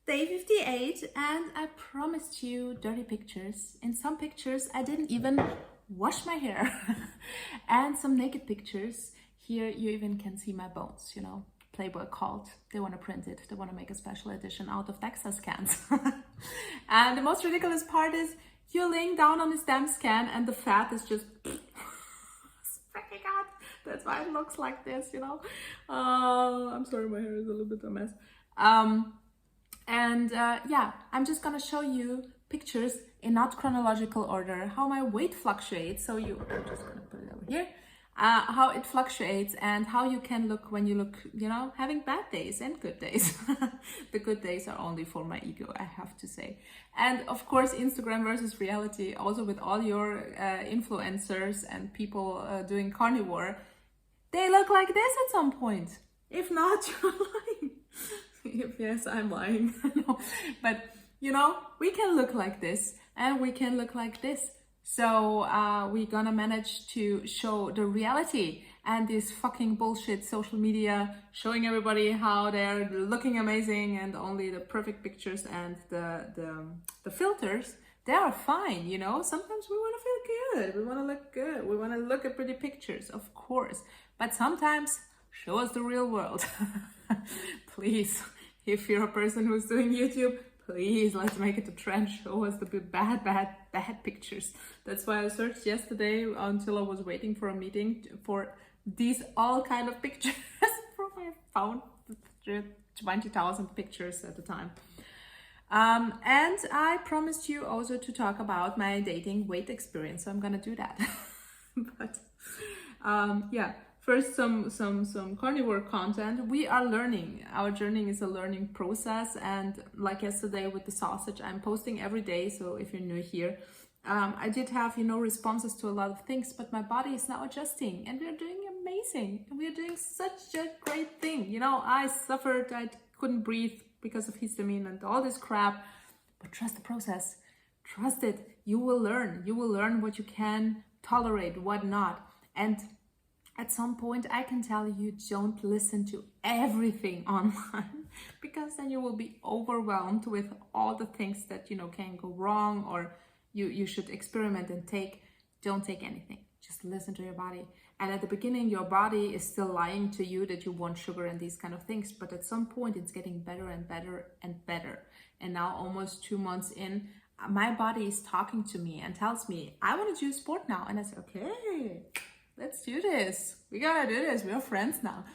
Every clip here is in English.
Day 58, and I promised you dirty pictures. In some pictures, I didn't even wash my hair. And some naked pictures. Here, you even can see my bones, you know. Playboy called. They want to print it. They want to make a special edition out of DEXA scans. And the most ridiculous part is you're laying down on this damn scan and the fat is just freaking out. That's why it looks like this, you know. I'm sorry, my hair is a little bit a mess. Yeah, I'm just gonna show you pictures in not chronological order, how my weight fluctuates. I'm just gonna put it over here. How it fluctuates and how you can look when you look, you know, having bad days and good days. The good days are only for my ego, I have to say. And of course, Instagram versus reality, also with all your influencers and people doing carnivore, they look like this at some point. If not, you're lying. If yes, I'm lying. No. But, you know, we can look like this and we can look like this. So we're gonna manage to show the reality and this fucking bullshit social media showing everybody how they're looking amazing and only the perfect pictures and the filters, they are fine, you know. Sometimes we want to feel good, we want to look good, we want to look at pretty pictures, of course. But sometimes show us the real world. Please, if you're a person who's doing YouTube, please, let's make it a trend. Show us the bad pictures. That's why I searched yesterday until I was waiting for a meeting for these all kind of pictures. I found 20,000 pictures at the time. And I promised you also to talk about my dating weight experience, so I'm gonna do that. But yeah. First, some carnivore content. We are learning. Our journey is a learning process. And like yesterday with the sausage, I'm posting every day. So if you're new here, I did have, you know, responses to a lot of things, but my body is now adjusting and we're doing amazing. And we're doing such a great thing. You know, I suffered, I couldn't breathe because of histamine and all this crap, but trust the process. Trust it. You will learn. You will learn what you can tolerate, what not. And at some point, I can tell you, don't listen to everything online, because then you will be overwhelmed with all the things that, you know, can go wrong, or you should experiment and don't take anything. Just listen to your body. And at the beginning, your body is still lying to you that you want sugar and these kind of things. But at some point, it's getting better and better and better. And now, almost 2 months in, my body is talking to me and tells me, I want to do sport now. And I say, okay, let's do this. We gotta do this. We are friends now.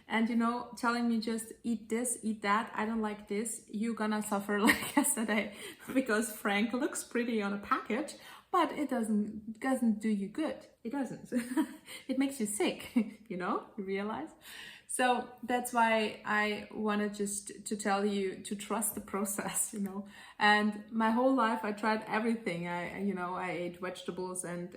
And, you know, telling me just eat this, eat that. I don't like this. You're gonna suffer like yesterday because Frank looks pretty on a package, but it doesn't do you good. It doesn't. It makes you sick, you know, you realize? So that's why I wanted just to tell you to trust the process, you know. And my whole life I tried everything. I ate vegetables and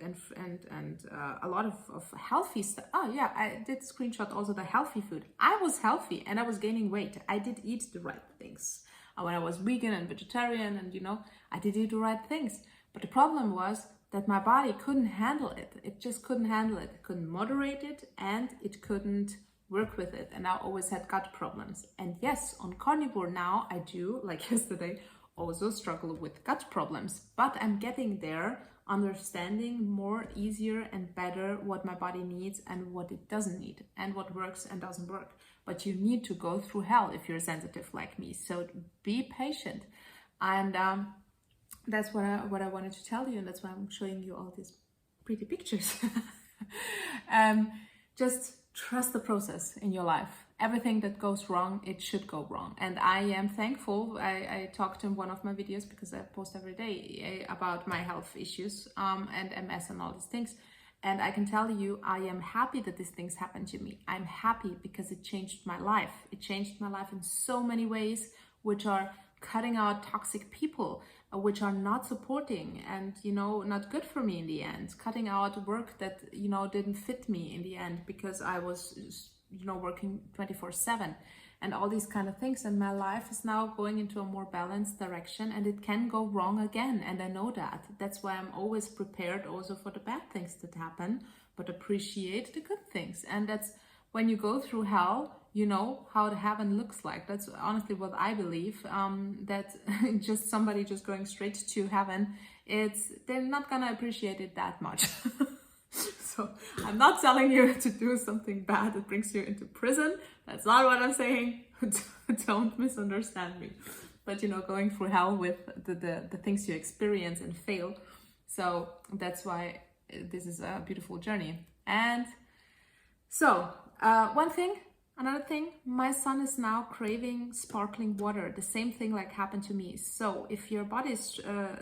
a lot of healthy stuff. Oh yeah, I did screenshot also the healthy food. I was healthy and I was gaining weight. I did eat the right things. When I was vegan and vegetarian, and, you know, I did eat the right things. But the problem was that my body couldn't handle it. It just couldn't handle it. It couldn't moderate it, and it couldn't work with it. And I always had gut problems. And yes, on carnivore now I do, like yesterday, also struggle with gut problems. But I'm getting there, understanding more easier and better what my body needs and what it doesn't need, and what works and doesn't work. But you need to go through hell if you're sensitive like me. So be patient. And that's what I wanted to tell you, and that's why I'm showing you all these pretty pictures. Just trust the process in your life. Everything that goes wrong, it should go wrong. And I am thankful. I talked in one of my videos, because I post every day, about my health issues and MS and all these things. And I can tell you, I am happy that these things happened to me. I'm happy because it changed my life. It changed my life in so many ways, which are cutting out toxic people, which are not supporting and, you know, not good for me in the end. Cutting out work that, you know, didn't fit me in the end, because I was, you know, working 24/7 and all these kind of things. And my life is now going into a more balanced direction, and it can go wrong again. And I know that. That's why I'm always prepared also for the bad things that happen, but appreciate the good things. And that's when you go through hell, you know how the heaven looks like. That's honestly what I believe, that just somebody just going straight to heaven, they're not gonna appreciate it that much. So I'm not telling you to do something bad that brings you into prison. That's not what I'm saying. Don't misunderstand me. But you know, going through hell with the things you experience and fail. So that's why this is a beautiful journey. And so another thing, my son is now craving sparkling water. The same thing like happened to me. So if your body is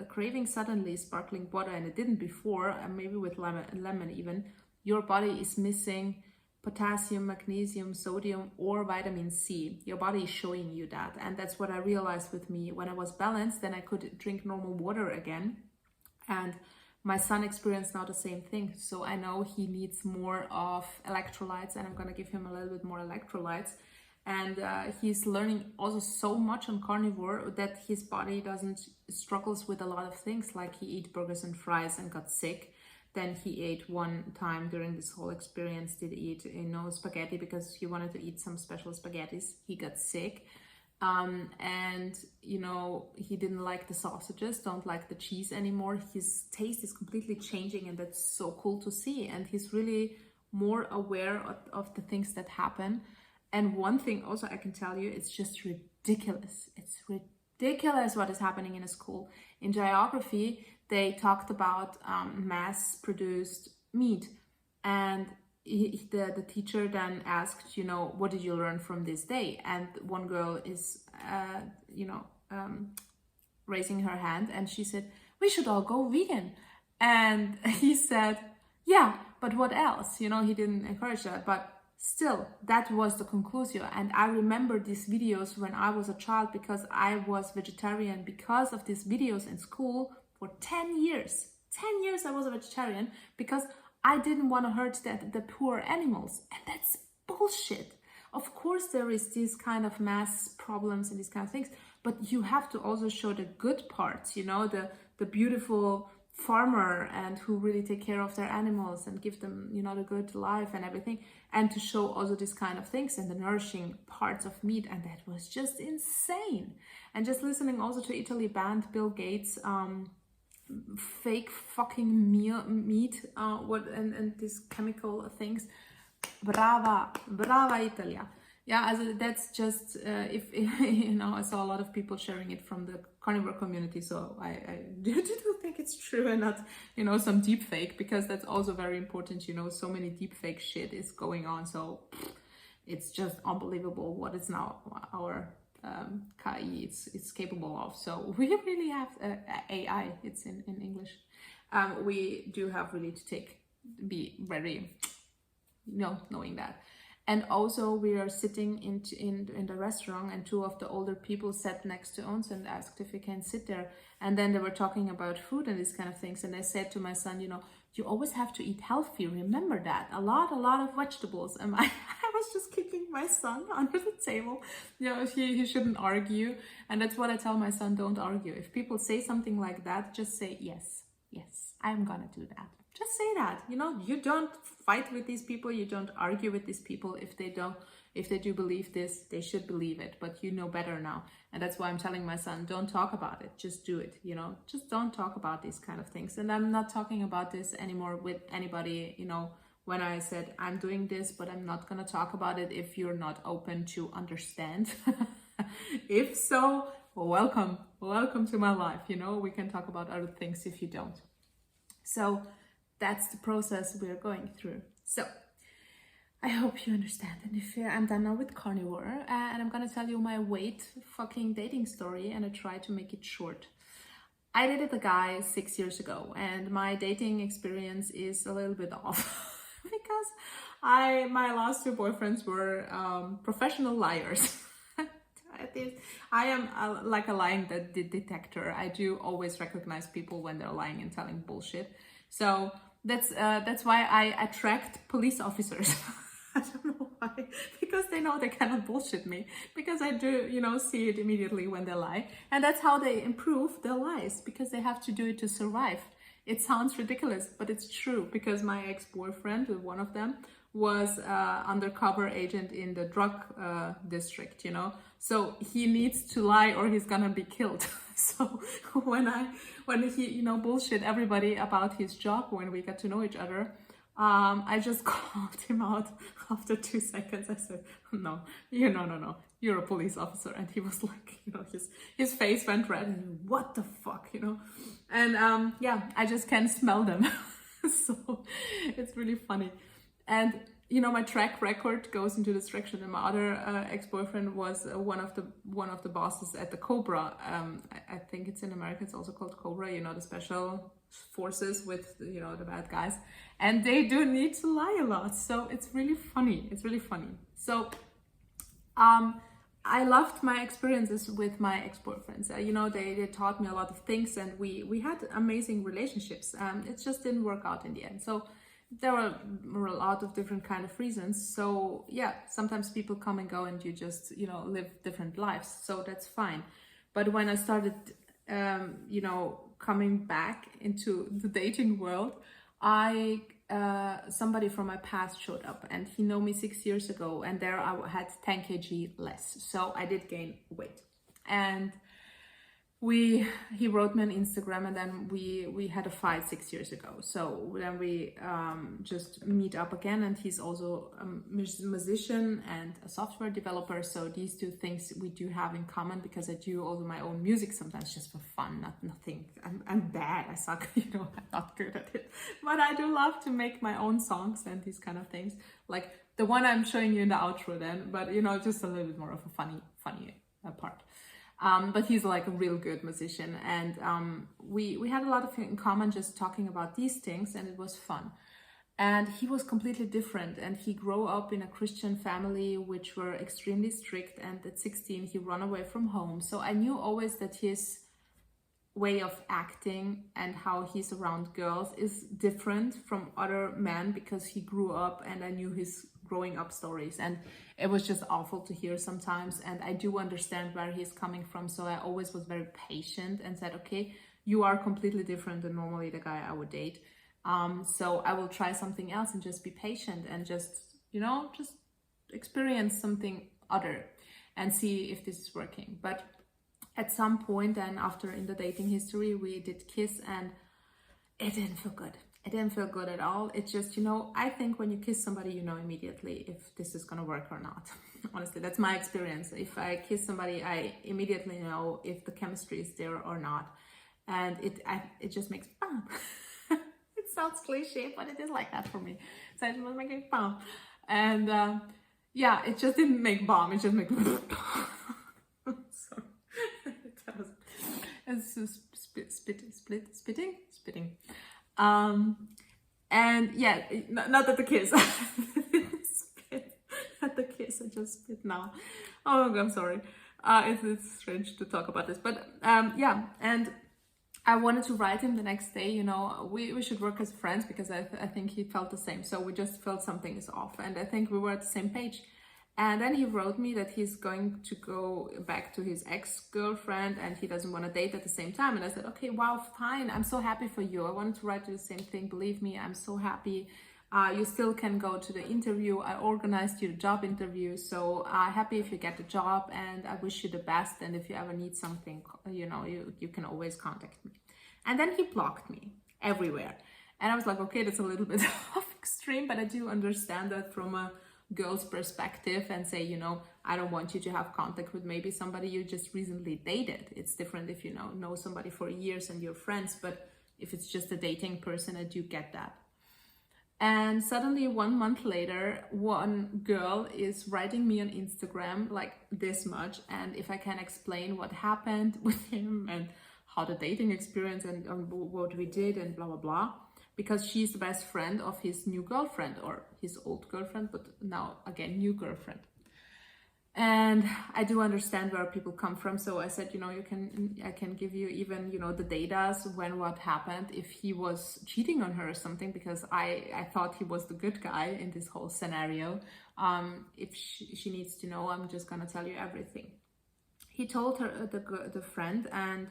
craving suddenly sparkling water, and it didn't before, maybe with lemon even, your body is missing potassium, magnesium, sodium, or vitamin C. Your body is showing you that. And that's what I realized with me. When I was balanced, then I could drink normal water again. And my son experienced now the same thing. So I know he needs more of electrolytes, and I'm going to give him a little bit more electrolytes. And he's learning also so much on carnivore that his body struggles with a lot of things, like he ate burgers and fries and got sick. Then he ate one time during this whole experience, did eat, you know, spaghetti because he wanted to eat some special spaghettis. He got sick. And you know, he didn't like the sausages, don't like the cheese anymore. His taste is completely changing, and that's so cool to see. And he's really more aware of the things that happen. And one thing also I can tell you, it's just ridiculous. It's ridiculous what is happening in a school. In geography, they talked about mass-produced meat, and the teacher then asked, you know, what did you learn from this day? And one girl is, raising her hand, and she said, we should all go vegan. And he said, yeah, but what else? You know, he didn't encourage that, but still, that was the conclusion. And I remember these videos when I was a child, because I was vegetarian because of these videos in school for 10 years. 10 years I was a vegetarian because I didn't want to hurt the poor animals. And that's bullshit. Of course, there is these kind of mass problems and these kind of things, but you have to also show the good parts, you know, the beautiful farmer and who really take care of their animals and give them, you know, the good life and everything, and to show also these kind of things and the nourishing parts of meat. And that was just insane. And just listening also to Italy banned Bill Gates fake fucking meat and these chemical things. Brava Italia. Yeah, also that's just if you know, I saw a lot of people sharing it from the carnivore community, so I do think it's true and not, you know, some deep fake, because that's also very important. You know, so many deep fake shit is going on, so it's just unbelievable what is now our KI it's capable of. So we really have AI, it's in English. We do have really to be very, you know, knowing that. And also we are sitting in the restaurant, and two of the older people sat next to us and asked if we can sit there. And then they were talking about food and these kind of things. And I said to my son, you know, you always have to eat healthy. Remember that. A lot of vegetables. And I was just kicking my son under the table. You know, he shouldn't argue. And that's what I tell my son, don't argue. If people say something like that, just say, yes, I'm gonna do that. Just say that, you know, you don't fight with these people, you don't argue with these people. If they do believe this, they should believe it, but you know better now. And that's why I'm telling my son, don't talk about it, just do it, you know, just don't talk about these kind of things. And I'm not talking about this anymore with anybody, you know, when I said I'm doing this, but I'm not gonna talk about it if you're not open to understand. If so, welcome to my life, you know, we can talk about other things if you don't. So that's the process we're going through. So I hope you understand. And if I'm done now with carnivore, and I'm gonna tell you my weight fucking dating story, and I try to make it short. I dated a guy 6 years ago, and my dating experience is a little bit off because my last two boyfriends were professional liars. I am like a lying detector. I do always recognize people when they're lying and telling bullshit. So that's why I attract police officers. I don't know why, because they know they cannot bullshit me, because I do, you know, see it immediately when they lie. And that's how they improve their lies, because they have to do it to survive. It sounds ridiculous, but it's true, because my ex-boyfriend, one of them, was undercover agent in the drug district, you know. So he needs to lie or he's gonna be killed. So when he, you know, bullshit everybody about his job when we got to know each other, I just called him out after 2 seconds. I said, no, you're a police officer. And he was like, you know, his face went red and what the fuck, you know? And yeah, I just can't smell them. So it's really funny. And you know, my track record goes into this direction. And my other ex-boyfriend was one of the bosses at the Cobra. I think it's in America. It's also called Cobra. You know, the special forces with, you know, the bad guys, and they do need to lie a lot. So it's really funny. It's really funny. So I loved my experiences with my ex-boyfriends. You know, they taught me a lot of things, and we had amazing relationships. It just didn't work out in the end. So there were a lot of different kind of reasons. So yeah, sometimes people come and go and you just, you know, live different lives. So that's fine. But when I started, you know, coming back into the dating world, somebody from my past showed up, and he knew me 6 years ago, and there I had 10 kg less. So I did gain weight. And he wrote me on Instagram, and then we had a fight 6 years ago. So then we just meet up again, and he's also a musician and a software developer. So these two things we do have in common, because I do also my own music sometimes just for fun, nothing. I'm bad, I suck, you know, I'm not good at it. But I do love to make my own songs and these kind of things, like the one I'm showing you in the outro then, but you know, just a little bit more of a funny part. But he's like a real good musician, and we had a lot of in common just talking about these things, and it was fun. And he was completely different, and he grew up in a Christian family which were extremely strict, and at 16 he ran away from home. So I knew always that his way of acting and how he's around girls is different from other men, because he grew up, and I knew his growing up stories, and it was just awful to hear sometimes. And I do understand where he's coming from, so I always was very patient and said, okay, you are completely different than normally the guy I would date, so I will try something else and just be patient and just, you know, just experience something other and see if this is working. But at some point, and after in the dating history, we did kiss, and it didn't feel good. It didn't feel good at all. It's just, you know, I think when you kiss somebody, you know immediately if this is gonna work or not. Honestly, that's my experience. If I kiss somebody, I immediately know if the chemistry is there or not. And it just makes bam. It sounds cliche, but it is like that for me. So it was making bam. And yeah, it just didn't make bomb. It just made sorry. It's just spitting. And yeah, not at the kiss. Spit at the kiss. I just spit now. Oh, I'm sorry. It's strange to talk about this, but yeah. And I wanted to write him the next day. You know, we should work as friends, because I think he felt the same. So we just felt something is off, and I think we were at the same page. And then he wrote me that he's going to go back to his ex-girlfriend, and he doesn't want to date at the same time. And I said, okay, wow, fine. I'm so happy for you. I wanted to write you the same thing. Believe me, I'm so happy. You still can go to the interview. I organized you the job interview. So happy if you get the job, and I wish you the best. And if you ever need something, you know, you can always contact me. And then he blocked me everywhere. And I was like, okay, that's a little bit of extreme, but I do understand that from a girl's perspective, and say, you know, I don't want you to have contact with maybe somebody you just recently dated. It's different if you know somebody for years and you're friends, but if it's just a dating person, I do get that. And suddenly 1 month later, one girl is writing me on Instagram like this much, and if I can explain what happened with him and how the dating experience and what we did and blah blah blah, because she's the best friend of his new girlfriend, or his old girlfriend, but now again new girlfriend. And I do understand where people come from, so I said, you know, I can give you even, you know, the data when what happened, if he was cheating on her or something, because I thought he was the good guy in this whole scenario. If she needs to know, I'm just gonna tell you everything. He told her the friend, and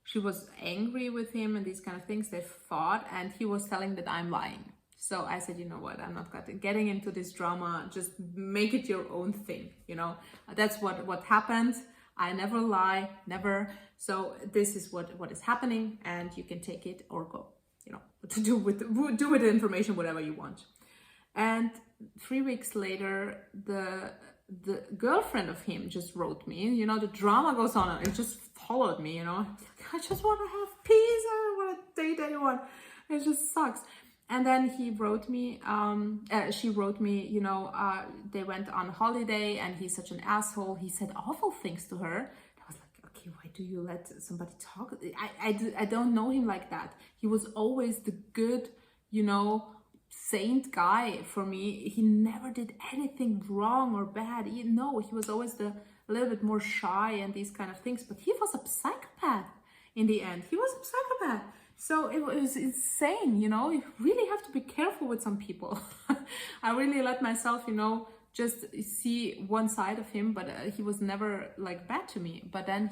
she was angry with him and these kind of things. They fought, and he was telling that I'm lying. So I said, you know what, I'm not getting into this drama, just make it your own thing, you know. That's what happened. I never lie, never. So this is what is happening, and you can take it or go, you know, to do with the information whatever you want. And 3 weeks later, the girlfriend of him just wrote me, you know, the drama goes on and just followed me, you know. I just want to have peace, I don't want to date anyone. It just sucks. And then he wrote me, she wrote me, you know, they went on holiday and he's such an asshole. He said awful things to her. I was like, okay, why do you let somebody talk? I don't know him like that. He was always the good, you know, saint guy for me. He never did anything wrong or bad. He was always a little bit more shy and these kind of things. But he was a psychopath in the end. He was a psychopath. So it was insane, you know. You really have to be careful with some people. I really let myself, you know, just see one side of him, but he was never like bad to me. But then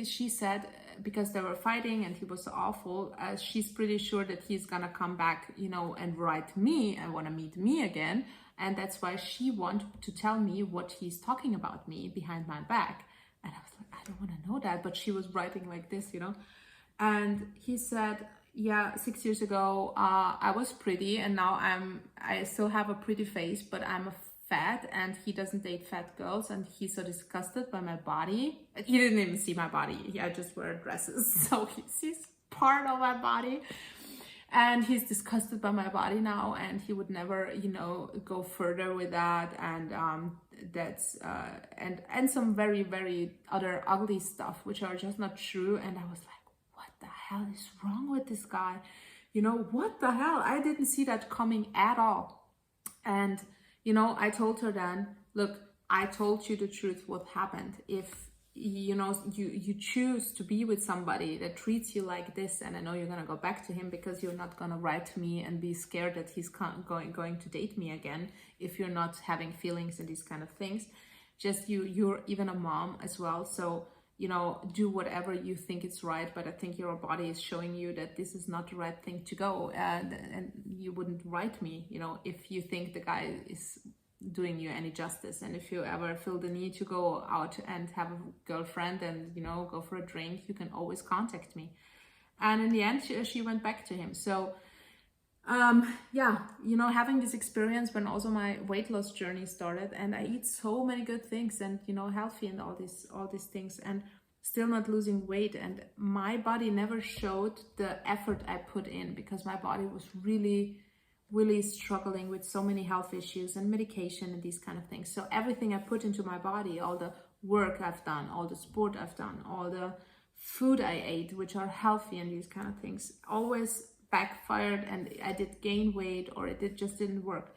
she said, because they were fighting and he was so awful, she's pretty sure that he's gonna come back, you know, and write me and want to meet me again. And that's why she wanted to tell me what he's talking about me behind my back. And I was like, I don't want to know that. But she was writing like this, you know. And he said, yeah, 6 years ago, I was pretty, and now I still have a pretty face, but I'm fat, and he doesn't date fat girls, and he's so disgusted by my body. He didn't even see my body. I just wear dresses, so he sees part of my body. And he's disgusted by my body now, and he would never, you know, go further with that. And that's and some very, very other ugly stuff, which are just not true. And I was like, what the hell is wrong with this guy? You know, what the hell? I didn't see that coming at all. And, you know, I told her then, look, I told you the truth, what happened. If, you know, you choose to be with somebody that treats you like this, and I know you're going to go back to him because you're not going to write to me and be scared that he's going to date me again if you're not having feelings and these kind of things. Just you're even a mom as well. So, you know, do whatever you think is right, but I think your body is showing you that this is not the right thing to go, and you wouldn't write me, you know, if you think the guy is doing you any justice. And if you ever feel the need to go out and have a girlfriend and, you know, go for a drink, you can always contact me. And in the end, she went back to him. So yeah, you know, having this experience when also my weight loss journey started, and I eat so many good things and, you know, healthy and all these things, and still not losing weight. And my body never showed the effort I put in, because my body was really struggling with so many health issues and medication and these kind of things. So everything I put into my body, all the work I've done, all the sport I've done, all the food I ate, which are healthy and these kind of things, always backfired, and I did gain weight, or it just didn't work.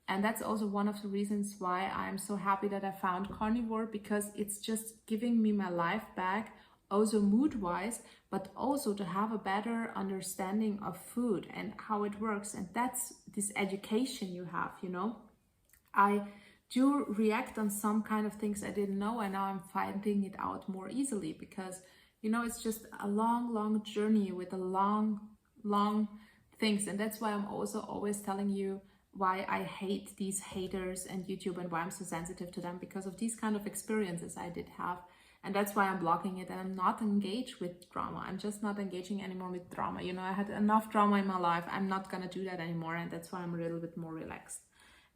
And that's also one of the reasons why I'm so happy that I found Carnivore, because it's just giving me my life back, also mood-wise, but also to have a better understanding of food and how it works. And that's this education you have, you know. I do react on some kind of things I didn't know, and now I'm finding it out more easily, because, you know, it's just a long journey with a long things. And that's why I'm also always telling you why I hate these haters and YouTube, and why I'm so sensitive to them, because of these kind of experiences I did have. And that's why I'm blocking it, and I'm not engaged with drama. I'm just not engaging anymore with drama. You know, I had enough drama in my life. I'm not gonna do that anymore, and that's why I'm a little bit more relaxed.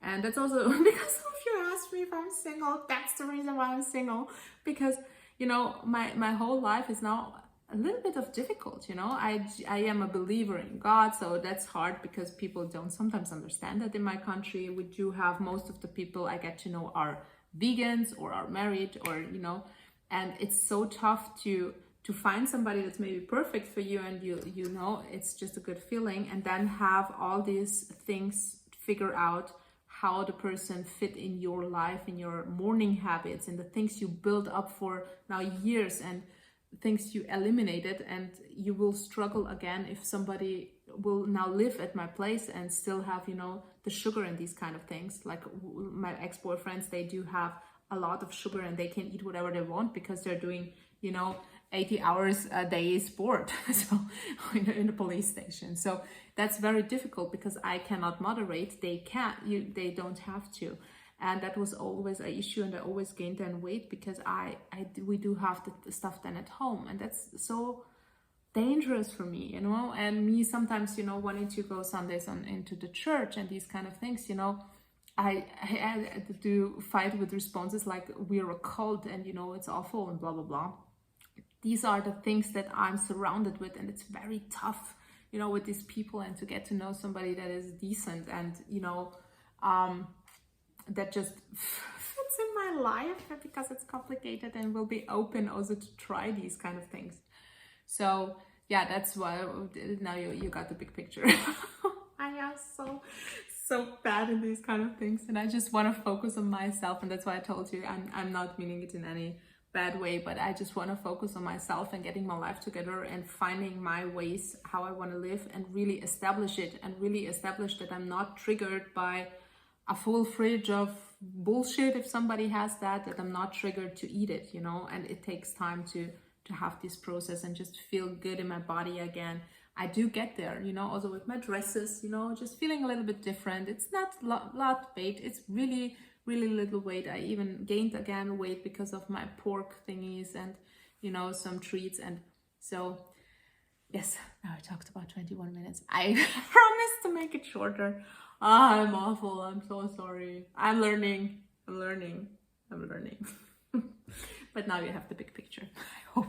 And that's also because if you ask me if I'm single, that's the reason why I'm single. Because, you know, my whole life is now a little bit of difficult, you know. I am a believer in God, so that's hard because people don't sometimes understand that in my country. We do have, most of the people I get to know are vegans or are married, or, you know, and it's so tough to find somebody that's maybe perfect for you, and you know, it's just a good feeling, and then have all these things figure out how the person fit in your life, in your morning habits, and the things you build up for now years, and things you eliminated. And you will struggle again if somebody will now live at my place and still have, you know, the sugar and these kind of things. Like my ex-boyfriends, they do have a lot of sugar and they can eat whatever they want because they're doing, you know, 80 hours a day sport so in the police station. So that's very difficult because I cannot moderate. They can't, they don't have to. And that was always an issue, and I always gained then weight because we do have the stuff then at home, and that's so dangerous for me, you know. And me sometimes, you know, wanting to go Sundays into the church and these kind of things, you know, I had to fight with responses like we're a cult and, you know, it's awful and blah blah blah. These are the things that I'm surrounded with, and it's very tough, you know, with these people, and to get to know somebody that is decent and, you know, that just fits in my life, because it's complicated, and will be open also to try these kind of things. So yeah, that's why now you got the big picture. I am so bad in these kind of things, and I just want to focus on myself, and that's why I told you I'm not meaning it in any bad way, but I just want to focus on myself and getting my life together and finding my ways how I want to live, and really establish it, and really establish that I'm not triggered by a full fridge of bullshit if somebody has that I'm not triggered to eat it, you know. And it takes time to have this process and just feel good in my body again. I do get there, you know, also with my dresses, you know, just feeling a little bit different. It's not lot weight, it's really little weight. I even gained again weight because of my pork thingies and, you know, some treats. And so yes, now I talked about 21 minutes. I promised to make it shorter. I'm awful, I'm so sorry. I'm learning. But now you have the big picture, I hope.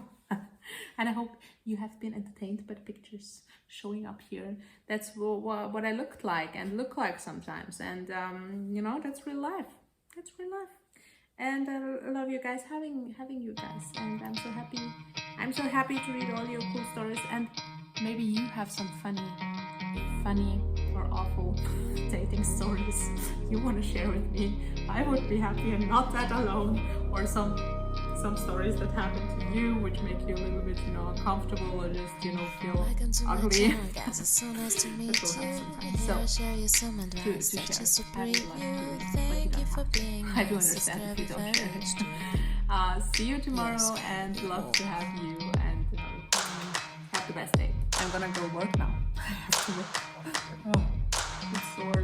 And I hope you have been entertained by the pictures showing up here. That's what I looked like and look like sometimes. And, you know, that's real life. That's real life. And I love you guys, having you guys. And I'm so happy to read all your cool stories. And maybe you have some funny or awful dating stories you want to share with me. I would be happy and not that alone. Or some stories that happen to you which make you a little bit, you know, uncomfortable, or just, you know, feel ugly. That will have some fun. So to share. I would love to, but you don't have to. I do understand if you don't share it. See you tomorrow, and love to have you, and have the best day. I'm gonna go work now. I have to work. Oh, it's sore.